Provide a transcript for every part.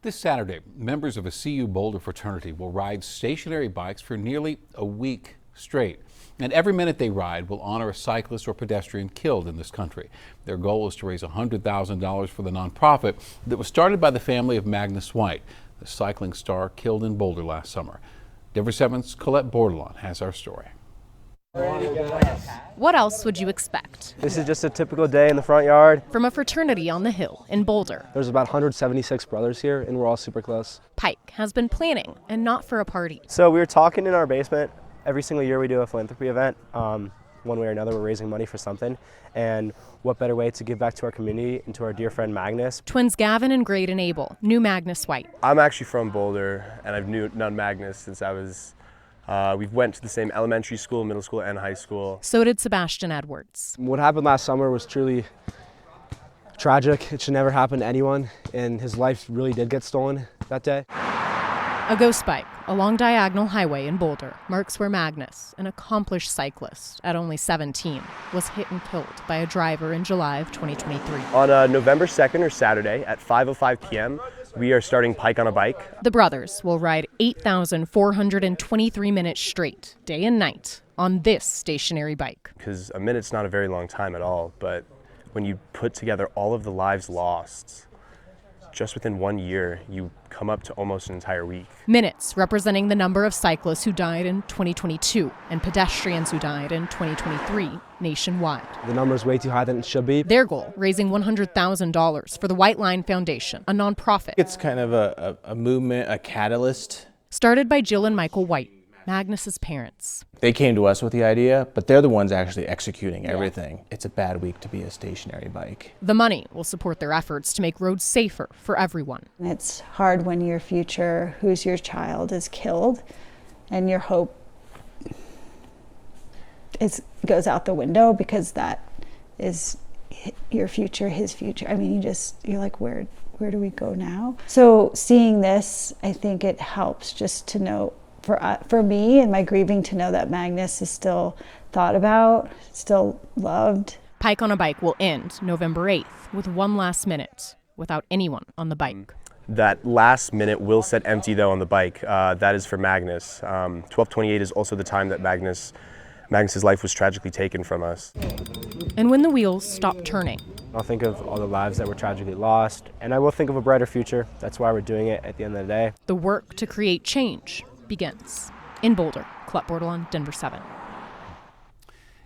This Saturday, members of a CU Boulder fraternity will ride stationary bikes for nearly a week straight. And every minute they ride will honor a cyclist or pedestrian killed in this country. Their goal is to raise $100,000 for the nonprofit that was started by the family of Magnus White, the cycling star killed in Boulder last summer. Denver 7's Colette Bordelon has our story. What else would you expect? This is just a typical day in the front yard. From a fraternity on the hill in Boulder. There's about 176 brothers here, and we're all super close. Pike has been planning, and not for a party. So we were talking in our basement. Every single year we do a philanthropy event. One way or another, we're raising money for something. And what better way to give back to our community and to our dear friend Magnus. Twins Gavin and Graydon Abel knew Magnus White. I'm actually from Boulder, and I've known Magnus since I was we went to the same elementary school, middle school, and high school. So did Sebastian Edwards. What happened last summer was truly tragic. It should never happen to anyone, and his life really did get stolen that day. A ghost bike along Diagonal Highway in Boulder marks where Magnus, an accomplished cyclist at only 17, was hit and killed by a driver in July of 2023. On November 2nd or Saturday at 5:05 p.m., we are starting Pike on a Bike. The brothers will ride 8,423 minutes straight, day and night, on this stationary bike. Because a minute's not a very long time at all, but when you put together all of the lives lost, just within 1 year, you come up to almost an entire week. Minutes representing the number of cyclists who died in 2022 and pedestrians who died in 2023 nationwide. The number's way too high than it should be. Their goal, raising $100,000 for the White Line Foundation, a nonprofit. It's kind of a movement, a catalyst. Started by Jill and Michael White, Magnus's parents. They came to us with the idea, but they're the ones actually executing everything. It's a bad week to be a stationary bike. The money will support their efforts to make roads safer for everyone. It's hard when your future, who's your child, is killed, and your hope goes out the window because that is your future, his future. I mean, you're like, where do we go now? So seeing this, I think it helps just to know, for me and my grieving, to know that Magnus is still thought about, still loved. Pike on a Bike will end November 8th with one last minute without anyone on the bike. That last minute will set empty though on the bike. That is for Magnus. 12:28 is also the time that Magnus's life was tragically taken from us. And when the wheels stop turning, I'll think of all the lives that were tragically lost, and I will think of a brighter future. That's why we're doing it at the end of the day. the work to create change begins. In Boulder, Colette Bordelon, Denver 7.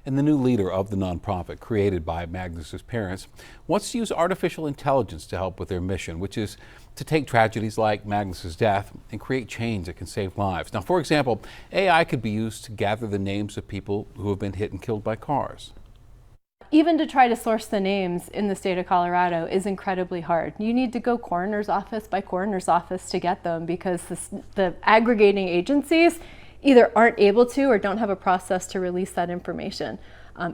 And the new leader of the nonprofit created by Magnus's parents wants to use artificial intelligence to help with their mission, which is to take tragedies like Magnus's death and create change that can save lives. Now, for example, AI could be used to gather the names of people who have been hit and killed by cars. Even to try to source the names in the state of Colorado is incredibly hard. You need to go coroner's office by coroner's office to get them because the aggregating agencies either aren't able to or don't have a process to release that information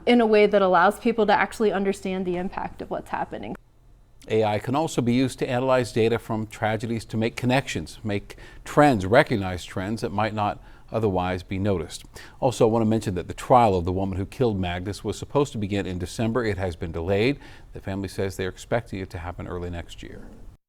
in a way that allows people to actually understand the impact of what's happening. AI can also be used to analyze data from tragedies to make connections, make trends, recognize trends that might not otherwise be noticed. Also, I want to mention that the trial of the woman who killed Magnus was supposed to begin in December. It has been delayed. The family says they're expecting it to happen early next year.